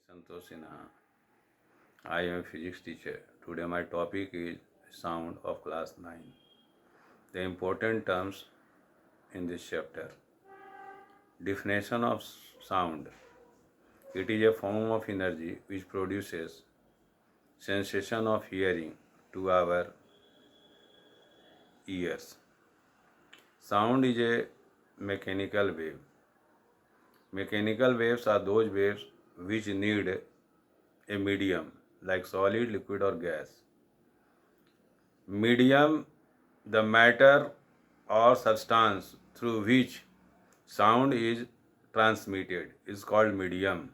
Santosh Sinha. I am a physics teacher. Today my topic is sound of class 9. The important terms in this chapter. Definition of sound. It is a form of energy which produces sensation of hearing to our ears. Sound is a mechanical wave. Mechanical waves are those waves which need a medium like solid, liquid or gas. Medium, the matter or substance through which sound is transmitted, is called medium.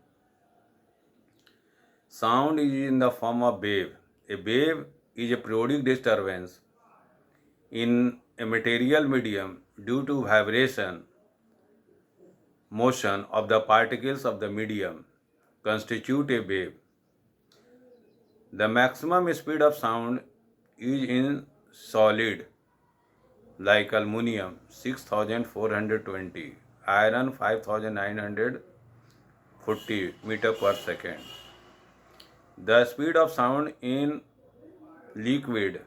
Sound is in the form of wave. A wave is a periodic disturbance in a material medium due to vibration, motion of the particles of the medium constitute a wave. The maximum speed of sound is in solid like aluminum 6420, iron 5940 meter per second. The speed of sound in liquid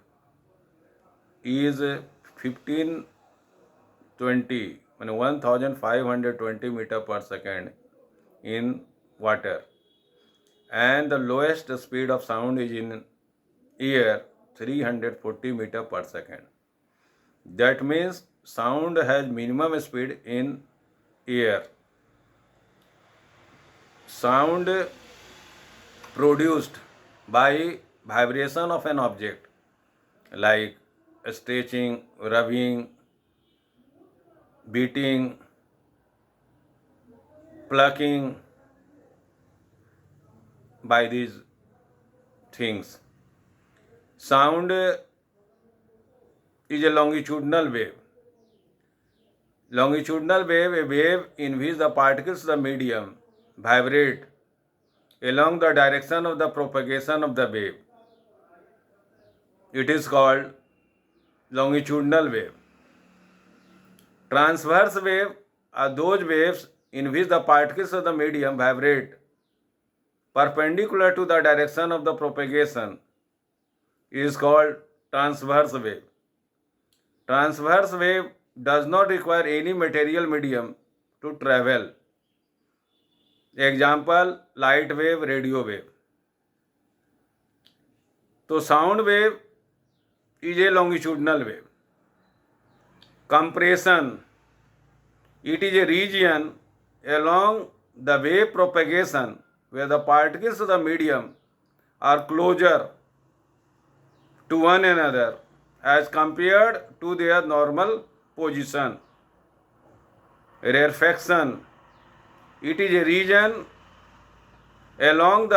is 1520 1520 meter per second in water, and the lowest speed of sound is in air 340 meter per second. That means sound has minimum speed in air. Sound produced by vibration of an object like stretching, rubbing, beating, plucking, by these things. Sound is a longitudinal wave. Longitudinal wave, a wave in which the particles of the medium vibrate along the direction of the propagation of the wave. It is called longitudinal wave. Transverse wave are those waves in which the particles of the medium vibrate perpendicular to the direction of the propagation. It is called transverse wave. Transverse wave does not require any material medium to travel. Example, light wave, radio wave. So sound wave is a longitudinal wave. Compression, it is a region along the wave propagation where the particles of the medium are closer to one another as compared to their normal position. Rarefaction, it is a region along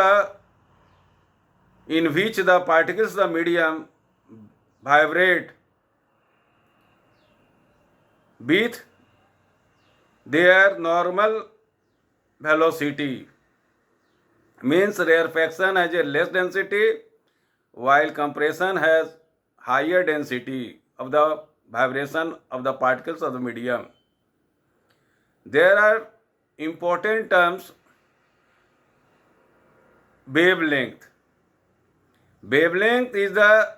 in which the particles of the medium vibrate with their normal velocity. Means rarefaction has a less density while compression has higher density of the vibration of the particles of the medium. There are important terms. Wavelength. Wavelength is the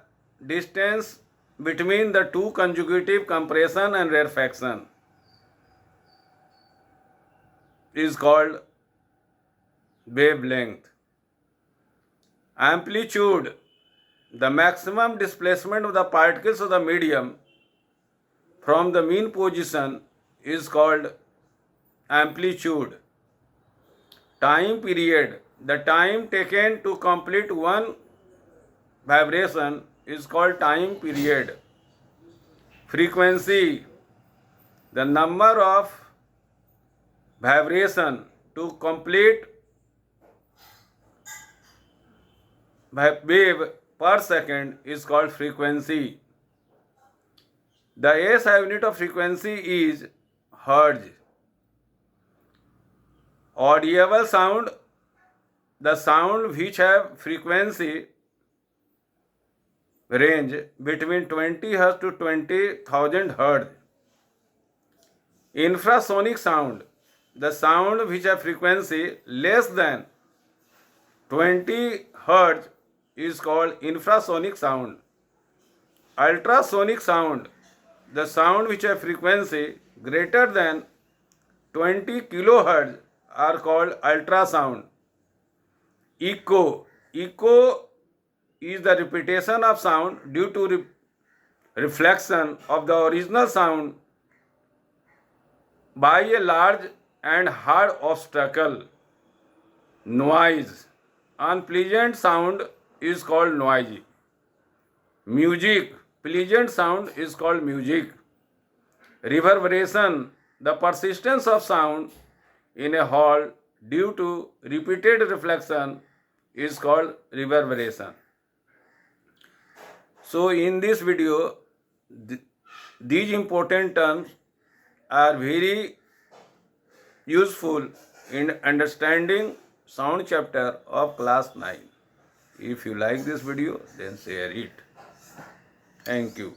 distance between the two consecutive compression and rarefaction. Is called wavelength. Amplitude, the maximum displacement of the particles of the medium from the mean position, is called amplitude. Time period, the time taken to complete one vibration, is called time period. Frequency, the number of vibration to complete wave per second, is called frequency. The SI unit of frequency is hertz. Audible sound, the sound which have frequency range between 20 Hz to 20,000 Hz. Infrasonic sound, the sound which have frequency less than 20 hertz is called infrasonic sound. Ultrasonic sound, the sound which have frequency greater than 20 kilohertz, are called ultrasound. Echo is the repetition of sound due to reflection of the original sound by a large and hard obstacle. Noise, unpleasant sound is called noisy. Music, pleasant sound is called music. Reverberation, the persistence of sound in a hall due to repeated reflection, is called reverberation. So in this video, these important terms are very useful in understanding sound chapter of class 9. If you like this video, then share it. Thank you.